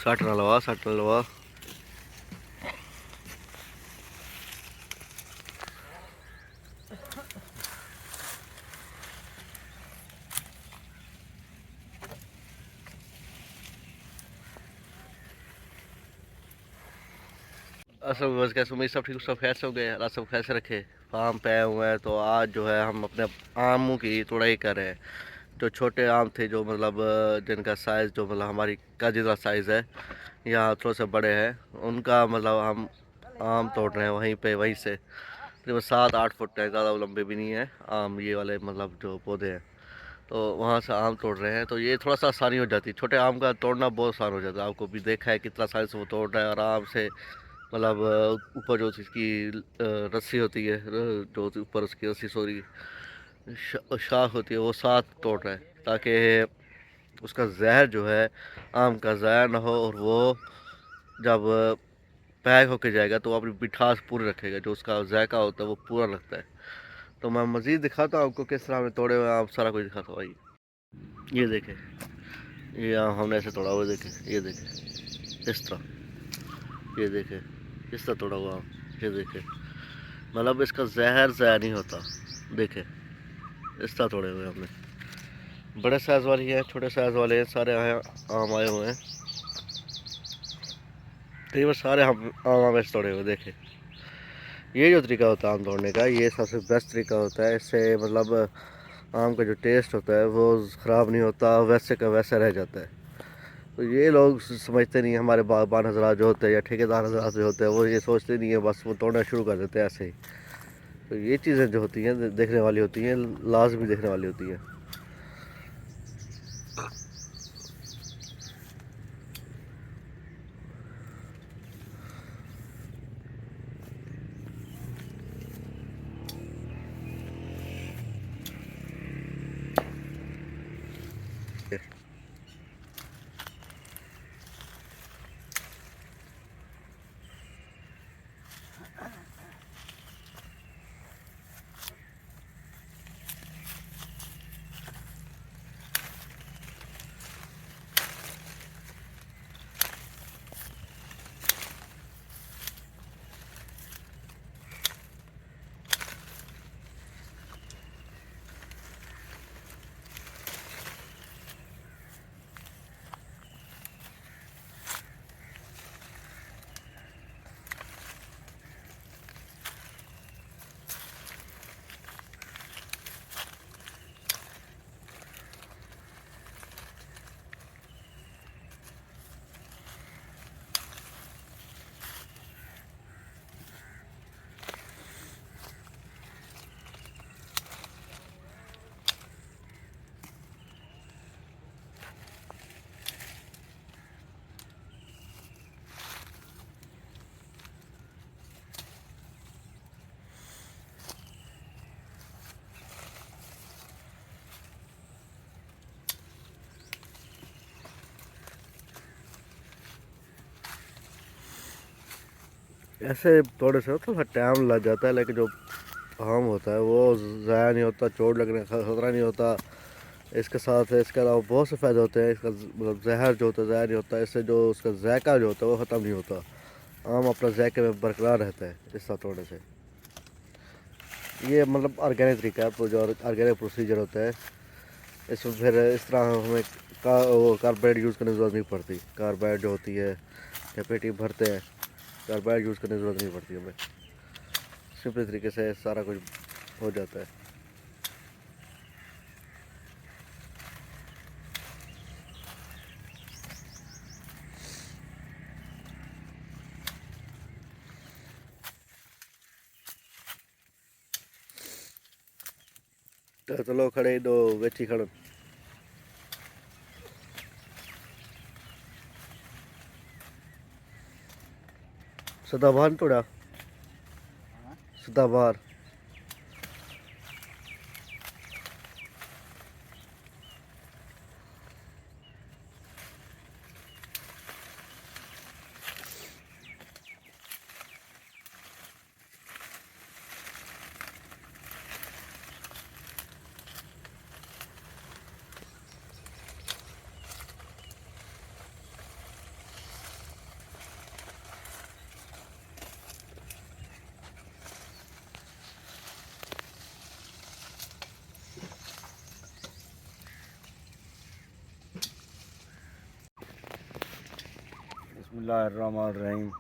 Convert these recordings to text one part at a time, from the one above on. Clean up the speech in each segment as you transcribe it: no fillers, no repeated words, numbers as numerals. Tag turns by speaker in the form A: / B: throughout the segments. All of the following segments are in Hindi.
A: सट ना लवा, सट ना लवा। असल बस कैसे उम्मीद सब ठीक, सब खैर से हो गए, अल्लाह सब खैर से रखे। फार्म पे आए हुए हैं तो आज जो है हम अपने आमों की तुड़ाई कर रहे हैं। जो छोटे आम थे, जो मतलब जिनका साइज़ जो मतलब हमारी का जितना साइज़ है या थोड़े से बड़े हैं, उनका मतलब हम आम तोड़ रहे हैं वहीं से। तकरीबन 7-8 फुट है, ज़्यादा लंबे भी नहीं है आम ये वाले मतलब जो पौधे हैं। तो वहाँ से आम तोड़ रहे हैं, तो ये थोड़ा सा आसानी हो जाती है। छोटे आम का तोड़ना बहुत आसान हो जाता है, आपको भी देखा है कितना आसानी से वो तोड़ रहा है आराम से। मतलब ऊपर जो इसकी रस्सी होती है, जो ऊपर उसकी रस्सी सॉरी शाख होती है, वो साथ तोड़ रहा है ताकि उसका जहर जो है आम का ज़ाया ना हो, और वो जब पैक होके जाएगा तो वो अपनी मिठास पूरी रखेगा, जो उसका जायका होता है वो पूरा लगता है। तो मैं मज़ीद दिखाता हूँ आपको किस तरह हमने तोड़े हुए आम, सारा कुछ दिखाता हूँ। भाई ये देखें, ये आम हमने ऐसे तोड़ा हुआ, देखें ये देखें इस तरह, ये देखें इस तरह तोड़ा हुआ आम, ये देखें। मतलब इसका जहर ज़ाया नहीं होता। देखें इस तरह तोड़े हुए हमने, बड़े साइज़ वाले हैं, छोटे साइज़ वाले हैं, सारे आम आए हुए हैं। तो ये बस सारे हम आम ऐसे तोड़े हुए देखें। ये जो तरीका होता है आम तोड़ने का, ये सबसे बेस्ट तरीका होता है। इससे मतलब आम का जो टेस्ट होता है वो ख़राब नहीं होता, वैसे का वैसा रह जाता है। तो ये लोग समझते नहीं हैं, हमारे बागबान हजरात जो होते हैं या ठेकेदार हजरात जो होते हैं, वो ये सोचते नहीं है, बस वो तोड़ना शुरू कर देते हैं ऐसे ही। तो ये चीज़ें जो होती हैं देखने वाली होती हैं, लाजमी देखने वाली होती हैं। ऐसे थोड़े से थोड़ा टाइम लग जाता है, लेकिन जो आम होता है वो ज़ाया नहीं होता, चोट लगने का खतरा नहीं होता। इसके साथ इसके अलावा बहुत से फ़ायदे होते हैं। इसका मतलब जहर जो होता है ज़ाया नहीं होता, इससे जो उसका जायका जो होता है वो ख़त्म नहीं होता। आम अपना जायके में बरकरार रहता है इस तरह तोड़ने से। ये मतलब ऑर्गेनिक तरीका है, जो ऑर्गेनिक प्रोसीजर होता है। इसमें फिर इस तरह हमें वो कार्बाइड यूज़ करने की ज़रूरत नहीं पड़ती। कार्बाइड जो होती है या पेटी भरते हैं, कार्बाइड यूज़ करने की ज़रूरत नहीं पड़ती हमें, सिंपल तरीके से सारा कुछ हो जाता है। तो चलो खड़े दो वेठी खड़न सदाबहार थोड़ा सदाबहार।
B: बिस्मिल्लाहिर्रहमानिर्रहीम।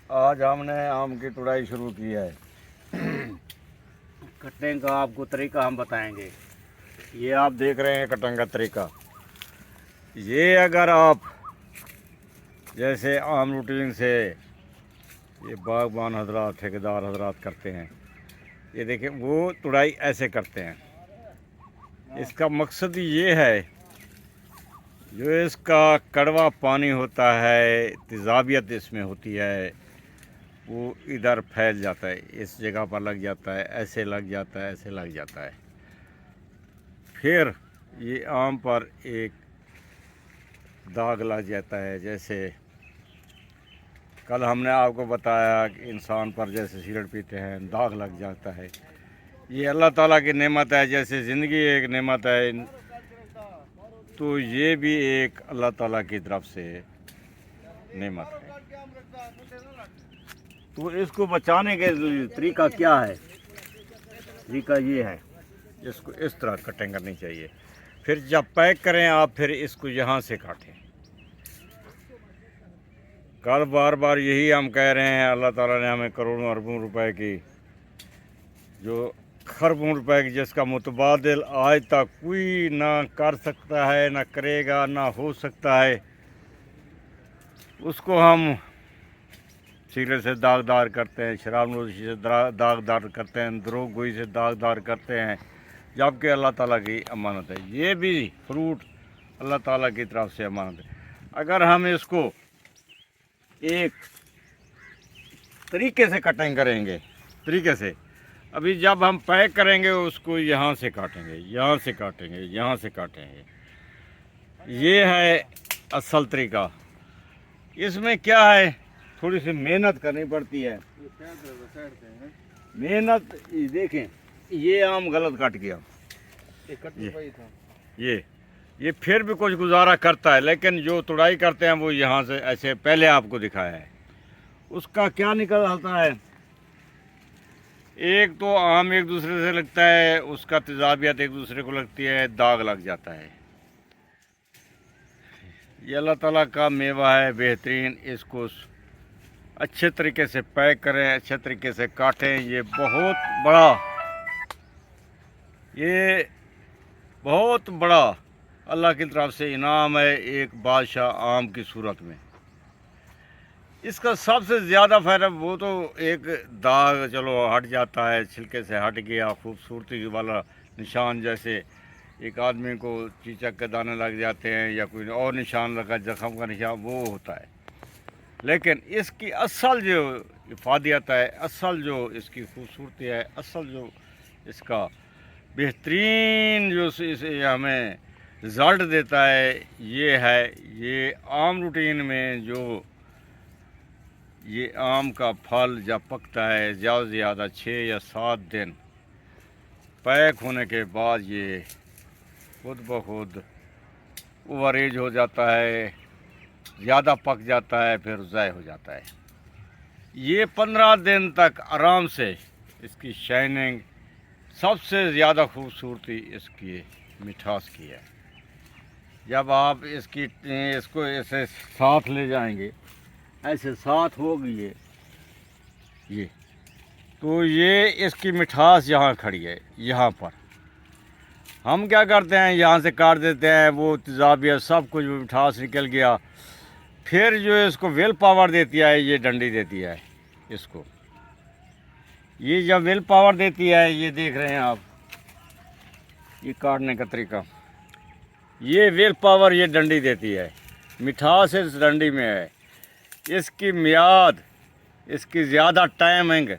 B: आज हमने आम की तुड़ाई शुरू की है। कटने का आपको तरीका हम बताएंगे। ये आप देख रहे हैं कटने का तरीका। ये अगर आप जैसे आम रूटीन से ये बागबान हजरात, ठेकेदार हजरात करते हैं, ये देखें वो तुड़ाई ऐसे करते हैं। इसका मकसद ये है, जो इसका कड़वा पानी होता है, तेज़ाबियत इसमें होती है, वो इधर फैल जाता है, इस जगह पर लग जाता है, ऐसे लग जाता है, ऐसे लग जाता है। फिर ये आम पर एक दाग लग जाता है। जैसे कल हमने आपको बताया कि इंसान पर जैसे सिगरेट पीते हैं दाग लग जाता है। ये अल्लाह ताला की नेमत है। जैसे ज़िंदगी एक नेमत है, तो ये भी एक अल्लाह ताला की तरफ से नेमत है। तो इसको बचाने के तरीका क्या है? तरीका ये है, इसको इस तरह कटिंग करनी चाहिए। फिर जब पैक करें आप, फिर इसको यहाँ से काटें। कल बार बार यही हम कह रहे हैं, अल्लाह ताला ने हमें करोड़ों अरबों रुपए की, जो खरबों रुपए की, जिसका मुतबादिल आज तक कोई ना कर सकता है, ना करेगा, ना हो सकता है, उसको हम सिगरेट से दागदार करते हैं, शराब नोशी से दागदार करते हैं, दरोग गोई से दागदार करते हैं, जबकि अल्लाह ताला की अमानत है। ये भी फ्रूट अल्लाह ताला की तरफ से अमानत है। अगर हम इसको एक तरीके से कटिंग करेंगे, तरीके से, अभी जब हम पैक करेंगे उसको यहाँ से काटेंगे, यहाँ से काटेंगे, यहाँ से काटेंगे। ये है असल तरीका। इसमें क्या है, थोड़ी सी मेहनत करनी पड़ती है। मेहनत, देखें ये आम गलत कट गया, ये फिर भी कुछ गुजारा करता है, लेकिन जो तुड़ाई करते हैं वो यहाँ से ऐसे पहले आपको दिखाया है। उसका क्या निकल आता है, एक तो आम एक दूसरे से लगता है, उसका तेज़ाबियत एक दूसरे को लगती है, दाग लग जाता है। ये अल्लाह ताला का मेवा है बेहतरीन। इसको अच्छे तरीके से पैक करें, अच्छे तरीके से काटें। ये बहुत बड़ा अल्लाह की तरफ से इनाम है, एक बादशाह आम की सूरत में। इसका सबसे ज़्यादा फ़ायदा, वो तो एक दाग चलो हट जाता है, छिलके से हट गया, खूबसूरती वाला निशान, जैसे एक आदमी को चीचक के दाने लग जाते हैं या कोई और निशान लगा, जख्म का निशान, वो होता है। लेकिन इसकी असल जो इफादियत है, असल जो इसकी खूबसूरती है, असल जो इसका बेहतरीन जो इसे हमें रिज़ल्ट देता है, ये है, ये आम रूटीन में जो ये आम का फल जब पकता है, ज़्यादा से ज़्यादा 6 या 7 दिन पैक होने के बाद ये खुद ब खुद ओवर एज हो जाता है, ज़्यादा पक जाता है, फिर ज़ाय हो जाता है। ये 15 दिन तक आराम से इसकी शाइनिंग, सबसे ज़्यादा खूबसूरती इसकी मिठास की है। जब आप इसको ऐसे साथ ले जाएंगे, ऐसे साथ होगी ये तो ये इसकी मिठास यहाँ खड़ी है। यहाँ पर हम क्या करते हैं, यहाँ से काट देते हैं, वो तेज़ाबियत सब कुछ मिठास निकल गया। फिर जो इसको विल पावर देती है, ये डंडी देती है इसको। ये जब विल पावर देती है, ये देख रहे हैं आप, ये काटने का तरीका, ये विल पावर ये डंडी देती है। मिठास इस डंडी में है। इसकी मियाद, इसकी ज़्यादा टाइमिंग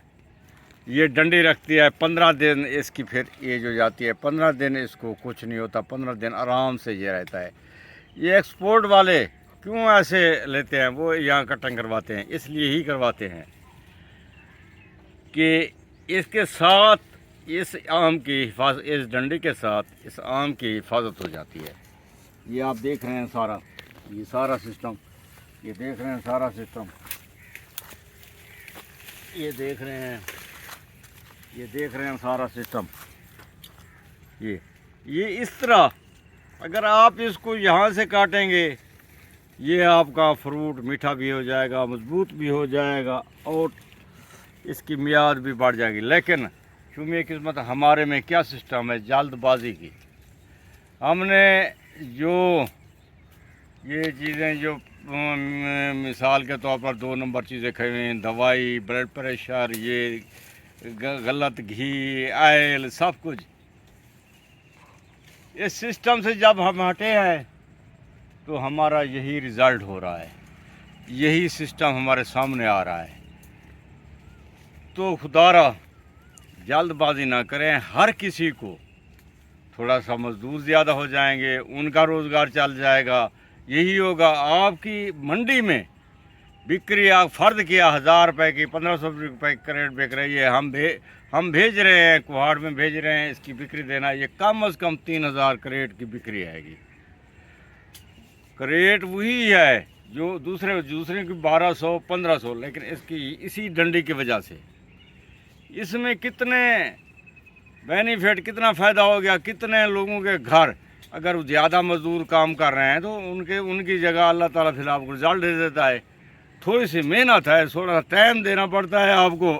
B: ये डंडी रखती है। 15 दिन इसकी फिर एज हो जाती है। 15 दिन इसको कुछ नहीं होता, 15 दिन आराम से ये रहता है। ये एक्सपोर्ट वाले क्यों ऐसे लेते हैं, वो यहाँ कटिंग करवाते हैं, इसलिए ही करवाते हैं कि इसके साथ इस आम की हिफाजत, इस डंडी के साथ इस आम की हिफाजत हो जाती है। ये आप देख रहे हैं सारा, ये सारा सिस्टम, ये देख रहे हैं सारा सिस्टम, ये देख रहे हैं, ये देख रहे हैं सारा सिस्टम। ये इस तरह अगर आप इसको यहाँ से काटेंगे ये आपका फ्रूट मीठा भी हो जाएगा, मजबूत भी हो जाएगा और इसकी मियाद भी बढ़ जाएगी। लेकिन चूँकि किस्मत हमारे में क्या सिस्टम है जल्दबाजी की, हमने जो ये चीज़ें जो मिसाल के तौर पर 2 नंबर चीज़ें खाई हुई हैं, दवाई, ब्लड प्रेशर, ये गलत घी, ऑयल, सब कुछ, इस सिस्टम से जब हम हटे हैं तो हमारा यही रिज़ल्ट हो रहा है, यही सिस्टम हमारे सामने आ रहा है। तो खुदारा जल्दबाजी ना करें, हर किसी को थोड़ा सा मजदूर ज़्यादा हो जाएंगे, उनका रोज़गार चल जाएगा, यही होगा। आपकी मंडी में बिक्री आप फ़र्द किया 1000 रुपये की, 1500 रुपये की करेट बिक रही है, हम भेज रहे हैं, कुहाड़ में भेज रहे हैं, इसकी बिक्री देना, ये कम से कम 3000 करेट की बिक्री आएगी। करेट वही है जो दूसरे की 1200 1500, लेकिन इसकी इसी डंडी की वजह से इसमें कितने बेनिफिट, कितना फ़ायदा हो गया, कितने लोगों के घर अगर ज़्यादा मजदूर काम कर रहे हैं तो उनकी जगह अल्लाह ताला फिर आपको रिजल्ट दे देता है। थोड़ी सी मेहनत है, थोड़ा टाइम देना पड़ता है आपको,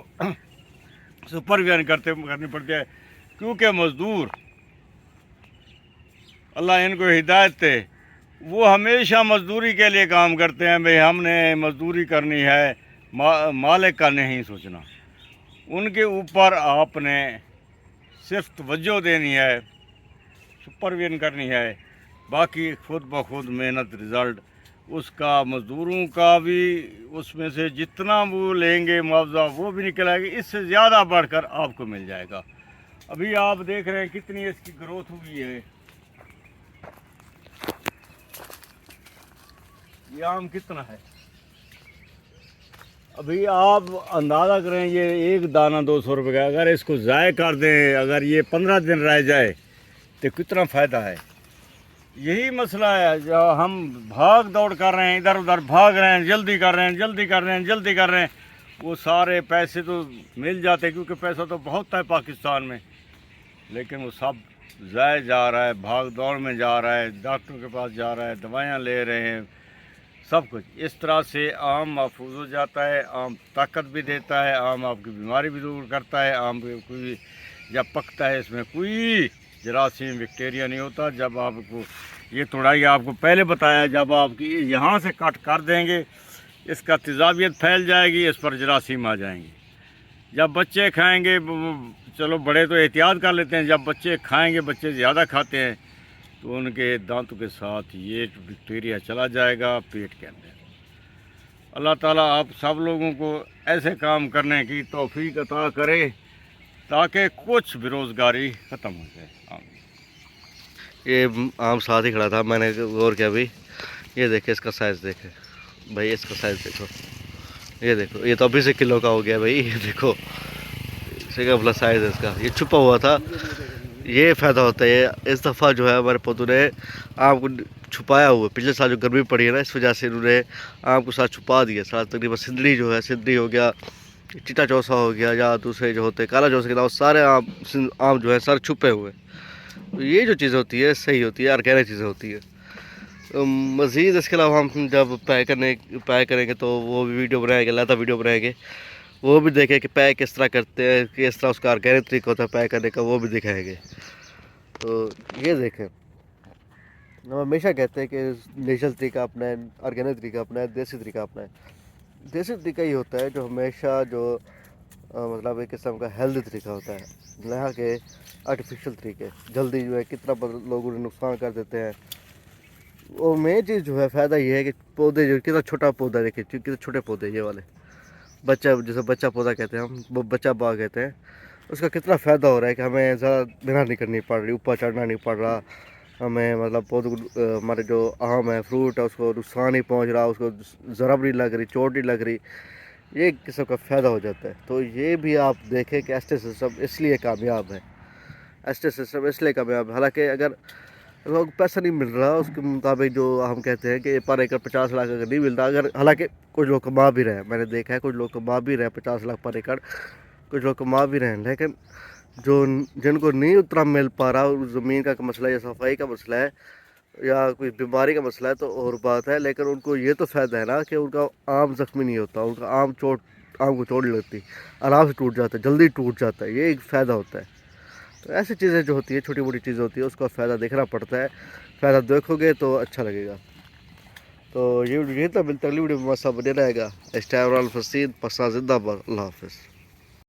B: सुपरविजन करनी पड़ती है, क्योंकि मज़दूर अल्लाह इनको हिदायत दे, वो हमेशा मज़दूरी के लिए काम करते हैं। भाई हमने मज़दूरी करनी है, मालिक का नहीं सोचना। उनके ऊपर आपने सिर्फ तवज्जो देनी है, सुपरविजन करनी है, बाकी खुद ब खुद मेहनत रिज़ल्ट उसका, मज़दूरों का भी उसमें से जितना वो लेंगे मुआवजा वो भी निकल आएगा, इससे ज़्यादा बढ़कर आपको मिल जाएगा। अभी आप देख रहे हैं कितनी इसकी ग्रोथ हुई है। ये आम कितना है, अभी आप अंदाज़ा करें, ये एक दाना 200 रुपये का, अगर इसको ज़ाय कर दें, अगर ये 15 दिन रह जाए तो कितना फ़ायदा है। यही मसला है, जो हम भाग दौड़ कर रहे हैं, इधर उधर भाग रहे हैं, जल्दी कर रहे हैं, वो सारे पैसे तो मिल जाते, क्योंकि पैसा तो बहुत है पाकिस्तान में, लेकिन वो सब ज़ाय जा रहा है, भाग दौड़ में जा रहा है, डॉक्टर के पास जा रहा है, दवाइयाँ ले रहे हैं, सब कुछ। इस तरह से आम महफूज हो जाता है, आम ताकत भी देता है, आम आपकी बीमारी भी दूर करता है। आम कोई जब पकता है इसमें कोई जरासीम बैक्टीरिया नहीं होता। जब आपको ये तोड़ाई आपको पहले बताया, जब आपकी यहाँ से कट कर देंगे इसका तेज़ाबियत फैल जाएगी, इस पर जरासीम आ जाएंगे। जब बच्चे खाएंगे, चलो बड़े तो एहतियात कर लेते हैं, जब बच्चे खाएंगे, बच्चे ज़्यादा खाते हैं तो उनके दांतों के साथ ये बैक्टीरिया चला जाएगा पेट के अंदर। अल्लाह ताला आप सब लोगों को ऐसे काम करने की तौफीक अता करे ताकि कुछ बेरोज़गारी ख़त्म हो जाए।
A: ये आम साथ ही खड़ा था, मैंने गौर किया भाई, ये देखे इसका साइज़ देखे भाई, इसका साइज़ देखो, ये देखो, ये तो अभी से किलो का हो गया भाई, ये देखो इसी का अपना साइज़ है इसका। ये छुपा हुआ था, ये फ़ायदा होता है। इस दफ़ा जो है हमारे पौधों ने आम को छुपाया हुआ, पिछले साल जो गर्मी पड़ी है ना, इस वजह से इन्होंने आम को साथ छुपा दिया। साथ तकरीबन सिंदड़ी जो है, सिंदड़ी हो गया, चिट्टा चौसा हो गया, या दूसरे जो होते हैं काला चौसा के अलावा सारे आम जो है सारे छुपे हुए। तो ये जो चीज़ होती है सही होती है, ऑर्गेनिक चीज़ें होती है। मज़ीद इसके अलावा हम जब पैक करेंगे तो वो भी वीडियो बनाएंगे, लाता वीडियो बनाएंगे, वो भी देखें कि पैक किस तरह करते हैं, किस तरह उसका ऑर्गेनिक तरीका होता है पैक करने का, वो भी दिखाएंगे। तो ये देखें, हम हमेशा कहते हैं कि नेचुरल तरीका अपनाएं, ऑर्गेनिक तरीका अपनाएं, देसी तरीका अपनाएं। देसी तरीका ये होता है जो हमेशा जो मतलब एक किस्म का हेल्दी तरीका होता है, यहाँ के आर्टिफिशियल तरीके जल्दी जो है कितना लोगों ने नुकसान कर देते हैं। और मेन चीज़ जो है फ़ायदा ये है कि पौधे जो कितना छोटा पौधा देखिए, कितने छोटे पौधे ये वाले, बच्चा जैसे बच्चा पौधा कहते हैं हम, वो बच्चा बाग कहते हैं, उसका कितना फ़ायदा हो रहा है कि हमें ज़्यादा मेहनत नहीं करनी पड़ रही, ऊपर चढ़ना नहीं पड़ रहा हमें, मतलब पौधों को हमारे जो आम है, फ्रूट है, उसको नुकसान नहीं पहुंच रहा, उसको ज़रब नहीं लग रही, चोट नहीं लग रही, ये किस्म का फ़ायदा हो जाता है। तो ये भी आप देखें कि एस्टेट सिस्टम इसलिए कामयाब है, एस्टेट सिस्टम इसलिए कामयाब है। हालाँकि अगर पैसा नहीं मिल रहा उसके मुताबिक, जो हम कहते हैं कि पर एकड़ 50 लाख अगर नहीं मिलता, अगर हालांकि कुछ लोग कमा भी रहे हैं, मैंने देखा है कुछ लोग कमा भी रहे हैं 50 लाख पर एकड़, कुछ लोग कमा भी रहे हैं, लेकिन जो जिनको नहीं उतना मिल पा रहा, ज़मीन का मसला या सफाई का मसला है, या कोई बीमारी का मसला है तो और बात है, लेकिन उनको ये तो फ़ायदा है ना कि उनका आम ज़ख्मी नहीं होता, उनका आम को चोट नहीं लगती, आराम से टूट जाता है, जल्दी टूट जाता है, ये एक फ़ायदा होता है। तो ऐसी चीज़ें जो होती है, छोटी मोटी चीज़ें होती है, उसका फ़ायदा देखना पड़ता है। फ़ायदा देखोगे तो अच्छा लगेगा। तो ये वीडियो नहीं था, मिलता अगली वीडियो में, मसा बने रहेगा। इस टाइम फसीद पसना जिंदाबाद। अल्लाह हाफिज़।